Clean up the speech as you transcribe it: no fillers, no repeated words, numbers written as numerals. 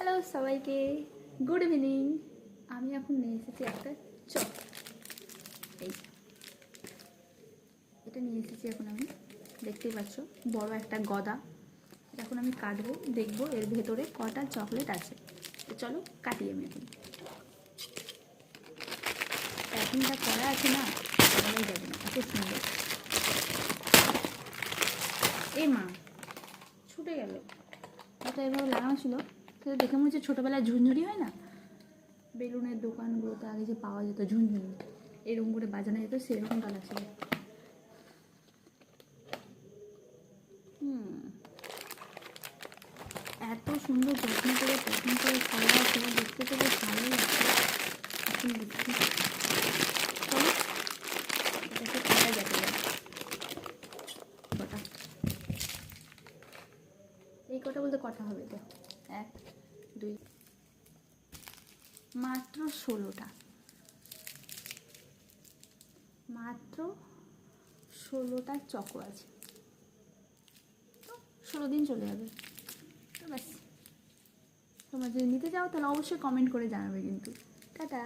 Hello সবাইকে, good evening. আমি এখন নিয়ে এসেছি একটা চপ। এই এটা নিয়ে এসেছি এখন আমি, দেখতেই পাচ্ছ বড় একটা গদা। এখন আমি কাটবো, দেখবো এর ভেতরে কটা চকলেট আছে। তো চলো কাটি আমি এখন। প্যাকিংটা করা আছে না, বলাই যাবে না, এত সুন্দর। এ মা, ছুটে গেল। এটা এভাবে লাগানো ছিল, সেটা দেখে মনে হচ্ছে ছোটোবেলায় ঝুনঝুরি হয় না, বেলুনের দোকানগুলোতে আগে যে পাওয়া যেত ঝুনঝুনি, এরকম করে বাজানো যেত, সেরকমটা লাগছিল। এত সুন্দর যত্ন করে প্যাকিং করে করা আছে, দেখতে তো বেশ ভালো লাগছে। এখন দেখছি, চলো এটাকে করা যাবে কটা। এই কটা বলতে কটা হবে তো, 1 2, মাত্র 16টা, মাত্র 16টা চকো আছে। তো 16 দিন চলে যাবে। তো ব্যাস, তোমরা যদি নিতে চাও তাহলে অবশ্যই কমেন্ট করে জানাবে কিন্তু। টাটা।